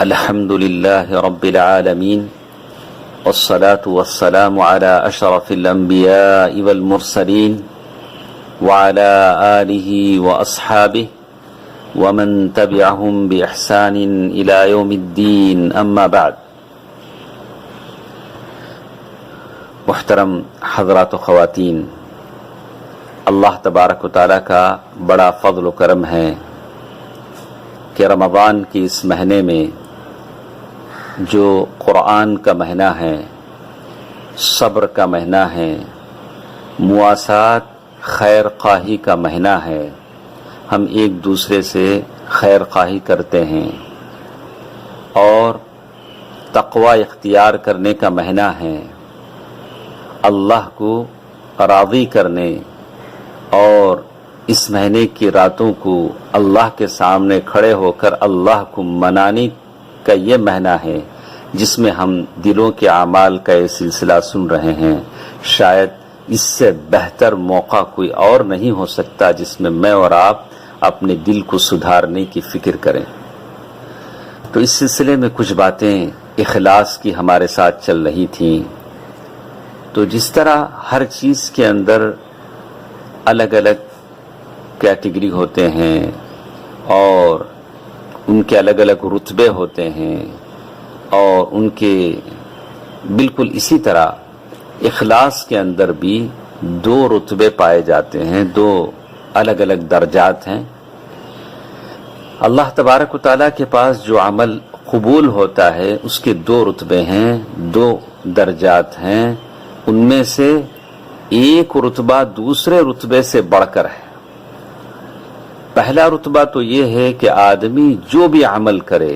الحمد لله رب العالمين والصلاة والسلام على أشرف الأنبياء والمرسلين وعلى آله وأصحابه ومن تبعهم بإحسان إلى يوم الدين أما بعد. محترم حضرات و خواتین، اللہ تبارک و تعالیٰ کا بڑا فضل و کرم ہے کہ رمضان کے اس مہینے میں جو قرآن کا مہینہ ہے، صبر کا مہینہ ہے، مواسات خیر خواہی کا مہینہ ہے، ہم ایک دوسرے سے خیر خواہی کرتے ہیں اور تقوی اختیار کرنے کا مہینہ ہے، اللہ کو راضی کرنے اور اس مہینے کی راتوں کو اللہ کے سامنے کھڑے ہو کر اللہ کو منانے کا یہ مہینہ ہے جس میں ہم دلوں کے اعمال کا یہ سلسلہ سن رہے ہیں. شاید اس سے بہتر موقع کوئی اور نہیں ہو سکتا جس میں میں اور آپ اپنے دل کو سدھارنے کی فکر کریں. تو اس سلسلے میں کچھ باتیں اخلاص کی ہمارے ساتھ چل رہی تھیں. تو جس طرح ہر چیز کے اندر الگ الگ کیٹیگری ہوتے ہیں اور ان کے الگ الگ رتبے ہوتے ہیں، اور ان کے بالکل اسی طرح اخلاص کے اندر بھی دو رتبے پائے جاتے ہیں، دو الگ الگ درجات ہیں. اللہ تبارک و تعالیٰ کے پاس جو عمل قبول ہوتا ہے اس کے دو رتبے ہیں، دو درجات ہیں. ان میں سے ایک رتبہ دوسرے رتبے سے بڑھ کر ہے. پہلا رتبہ تو یہ ہے کہ آدمی جو بھی عمل کرے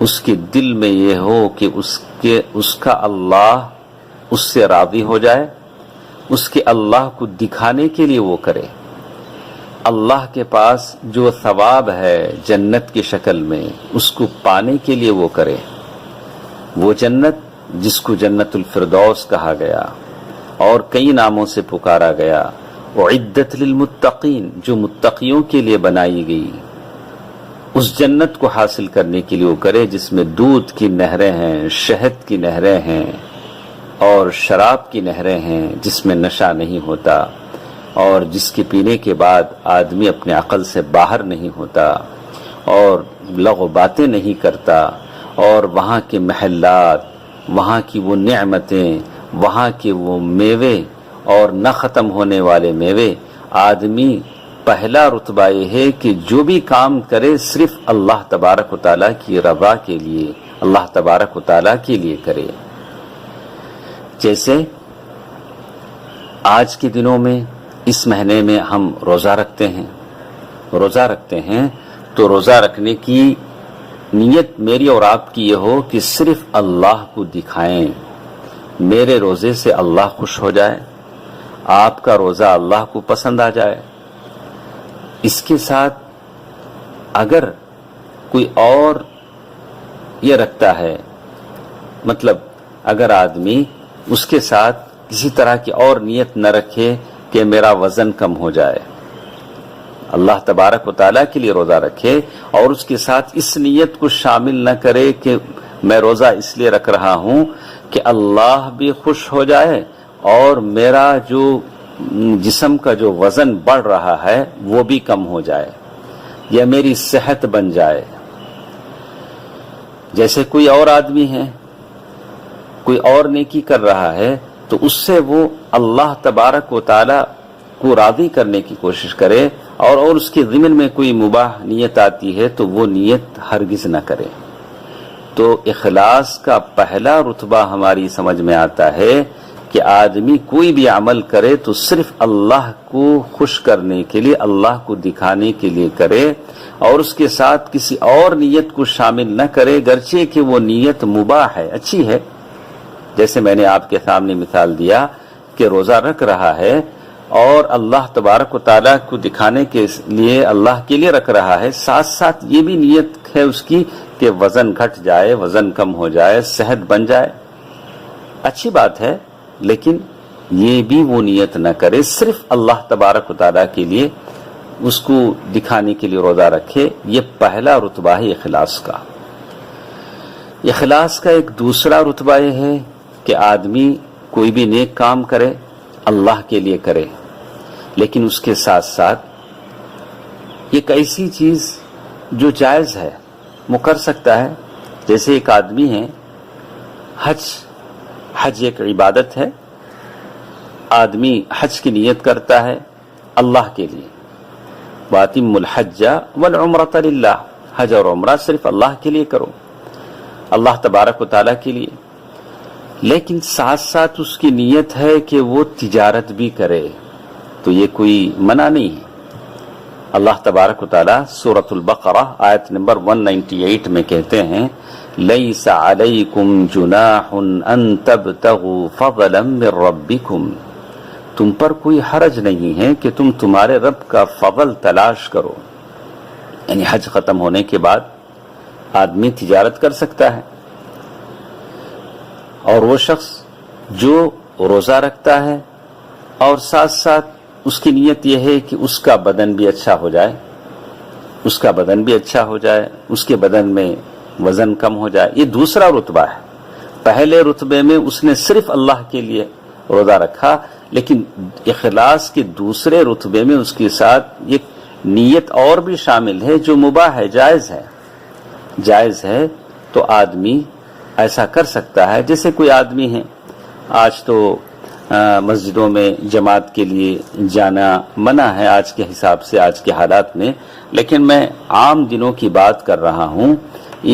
اس کے دل میں یہ ہو کہ اس کا اللہ اس سے راضی ہو جائے، اس کے اللہ کو دکھانے کے لیے وہ کرے. اللہ کے پاس جو ثواب ہے جنت کی شکل میں اس کو پانے کے لیے وہ کرے. وہ جنت جس کو جنت الفردوس کہا گیا اور کئی ناموں سے پکارا گیا، اعدت للمتقین، جو متقیوں کے لیے بنائی گئی، اس جنت کو حاصل کرنے کے لیے وہ کرے جس میں دودھ کی نہریں ہیں، شہد کی نہریں ہیں اور شراب کی نہریں ہیں، جس میں نشہ نہیں ہوتا اور جس کے پینے کے بعد آدمی اپنے عقل سے باہر نہیں ہوتا اور لغو باتیں نہیں کرتا، اور وہاں کے محلات، وہاں کی وہ نعمتیں، وہاں کے وہ میوے اور نہ ختم ہونے والے میوے. آدمی پہلا رتبہ یہ ہے کہ جو بھی کام کرے صرف اللہ تبارک و تعالیٰ کی رضا کے لیے، اللہ تبارک و تعالیٰ کے لیے کرے. جیسے آج کے دنوں میں اس مہینے میں ہم روزہ رکھتے ہیں تو روزہ رکھنے کی نیت میری اور آپ کی یہ ہو کہ صرف اللہ کو دکھائیں، میرے روزے سے اللہ خوش ہو جائے، آپ کا روزہ اللہ کو پسند آ جائے. اس کے ساتھ اگر کوئی اور یہ رکھتا ہے، مطلب اگر آدمی اس کے ساتھ کسی طرح کی اور نیت نہ رکھے کہ میرا وزن کم ہو جائے، اللہ تبارک و تعالیٰ کے لیے روزہ رکھے اور اس کے ساتھ اس نیت کو شامل نہ کرے کہ میں روزہ اس لیے رکھ رہا ہوں کہ اللہ بھی خوش ہو جائے اور میرا جو جسم کا جو وزن بڑھ رہا ہے وہ بھی کم ہو جائے یا میری صحت بن جائے. جیسے کوئی اور آدمی ہے، کوئی اور نیکی کر رہا ہے تو اس سے وہ اللہ تبارک و تعالی کو راضی کرنے کی کوشش کرے، اور اس کے ضمن میں کوئی مباح نیت آتی ہے تو وہ نیت ہرگز نہ کرے. تو اخلاص کا پہلا رتبہ ہماری سمجھ میں آتا ہے کہ آدمی کوئی بھی عمل کرے تو صرف اللہ کو خوش کرنے کے لیے، اللہ کو دکھانے کے لیے کرے اور اس کے ساتھ کسی اور نیت کو شامل نہ کرے، گرچہ کہ وہ نیت مباح ہے، اچھی ہے. جیسے میں نے آپ کے سامنے مثال دیا کہ روزہ رکھ رہا ہے اور اللہ تبارک و تعالیٰ کو دکھانے کے لیے، اللہ کے لیے رکھ رہا ہے، ساتھ ساتھ یہ بھی نیت ہے اس کی کہ وزن گھٹ جائے، وزن کم ہو جائے، صحت بن جائے. اچھی بات ہے، لیکن یہ بھی وہ نیت نہ کرے، صرف اللہ تبارک و تعالیٰ کے لیے اس کو دکھانے کے لیے روزہ رکھے. یہ پہلا رتبہ ہے اخلاص کا. اخلاص کا ایک دوسرا رتبہ یہ ہے کہ آدمی کوئی بھی نیک کام کرے اللہ کے لیے کرے، لیکن اس کے ساتھ ساتھ ایک ایسی چیز جو جائز ہے وہ کر سکتا ہے. جیسے ایک آدمی ہے، حج ایک عبادت ہے، آدمی حج کی نیت کرتا ہے اللہ کے لیے. وَأَتِمُّ الْحَجَّ وَالْعُمْرَةَ لِلَّهِ، حج اور عمرہ صرف اللہ کے لیے کرو، اللہ تبارک و تعالیٰ کے لیے. لیکن ساتھ ساتھ اس کی نیت ہے کہ وہ تجارت بھی کرے، تو یہ کوئی منع نہیں ہے. اللہ تبارک و تعالیٰ سورۃ البقرہ آیت نمبر 198 میں کہتے ہیں لَيْسَ عَلَيْكُمْ جُنَاحٌ أَن تَبْتَغُوا فَضْلًا مِّن رَّبِّكُمْ، تم پر کوئی حرج نہیں ہے کہ تم تمہارے رب کا فضل تلاش کرو. یعنی حج ختم ہونے کے بعد آدمی تجارت کر سکتا ہے، اور وہ شخص جو روزہ رکھتا ہے اور ساتھ ساتھ اس کی نیت یہ ہے کہ اس کا بدن بھی اچھا ہو جائے، اس کا بدن بھی اچھا ہو جائے، اس کے بدن میں وزن کم ہو جائے، یہ دوسرا رتبہ ہے. پہلے رتبے میں اس نے صرف اللہ کے لیے روزہ رکھا، لیکن اخلاص کے دوسرے رتبے میں اس کے ساتھ یہ نیت اور بھی شامل ہے جو مباح ہے، جائز ہے. تو آدمی ایسا کر سکتا ہے. جیسے کوئی آدمی ہے، آج تو مسجدوں میں جماعت کے لیے جانا منع ہے آج کے حساب سے، آج کے حالات میں، لیکن میں عام دنوں کی بات کر رہا ہوں.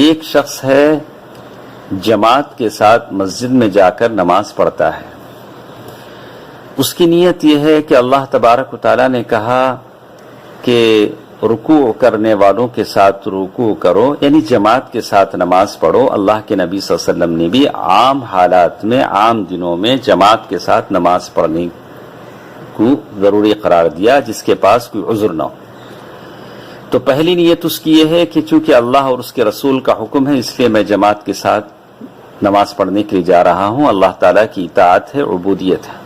ایک شخص ہے جماعت کے ساتھ مسجد میں جا کر نماز پڑھتا ہے، اس کی نیت یہ ہے کہ اللہ تبارک و تعالیٰ نے کہا کہ رکوع کرنے والوں کے ساتھ رکوع کرو، یعنی جماعت کے ساتھ نماز پڑھو. اللہ کے نبی صلی اللہ علیہ وسلم نے بھی عام حالات میں، عام دنوں میں جماعت کے ساتھ نماز پڑھنے کو ضروری قرار دیا جس کے پاس کوئی عذر نہ ہو. تو پہلی نیت اس کی یہ ہے کہ چونکہ اللہ اور اس کے رسول کا حکم ہے اس لیے میں جماعت کے ساتھ نماز پڑھنے کے لیے جا رہا ہوں، اللہ تعالیٰ کی اطاعت ہے، عبودیت ہے.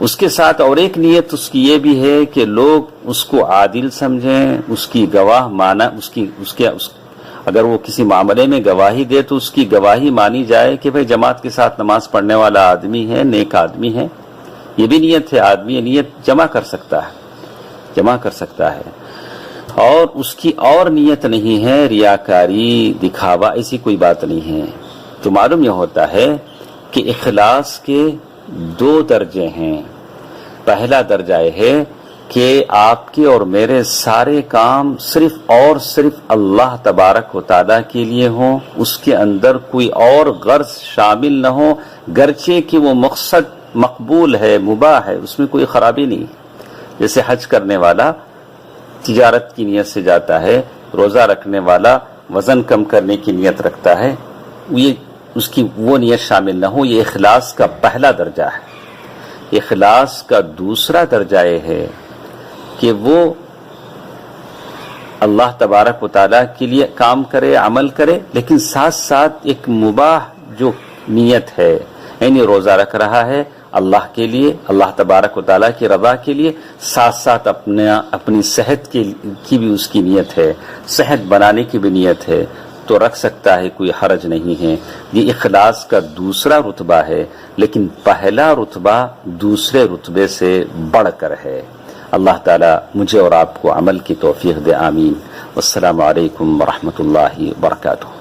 اس کے ساتھ اور ایک نیت اس کی یہ بھی ہے کہ لوگ اس کو عادل سمجھیں، اس کی گواہ مانا، اگر وہ کسی معاملے میں گواہی دے تو اس کی گواہی مانی جائے کہ بھئی جماعت کے ساتھ نماز پڑھنے والا آدمی ہے، نیک آدمی ہے. یہ بھی نیت ہے، آدمی یہ نیت جمع کر سکتا ہے. اور اس کی اور نیت نہیں ہے ریاکاری، دکھاوا، ایسی کوئی بات نہیں ہے. تو معلوم یہ ہوتا ہے کہ اخلاص کے دو درجے ہیں. پہلا درجہ یہ ہے کہ آپ کے اور میرے سارے کام صرف اور صرف اللہ تبارک و تعالیٰ کے لیے ہوں، اس کے اندر کوئی اور غرض شامل نہ ہو، گرچہ کہ وہ مقصد مقبول ہے، مباح ہے، اس میں کوئی خرابی نہیں. جیسے حج کرنے والا تجارت کی نیت سے جاتا ہے، روزہ رکھنے والا وزن کم کرنے کی نیت رکھتا ہے، یہ اس کی وہ نیت شامل نہ ہو. یہ اخلاص کا پہلا درجہ ہے. اخلاص کا دوسرا درجہ یہ ہے کہ وہ اللہ تبارک و تعالیٰ کے لیے کام کرے، عمل کرے، لیکن ساتھ ساتھ ایک مباح جو نیت ہے، یعنی روزہ رکھ رہا ہے اللہ کے لیے، اللہ تبارک و تعالیٰ کی رضا کے لیے، ساتھ ساتھ اپنی صحت کی بھی اس کی نیت ہے، صحت بنانے کی بھی نیت ہے، تو رکھ سکتا ہے، کوئی حرج نہیں ہے. یہ اخلاص کا دوسرا رتبہ ہے، لیکن پہلا رتبہ دوسرے رتبے سے بڑھ کر ہے. اللہ تعالیٰ مجھے اور آپ کو عمل کی توفیق دے، آمین. والسلام علیکم ورحمۃ اللہ وبرکاتہ.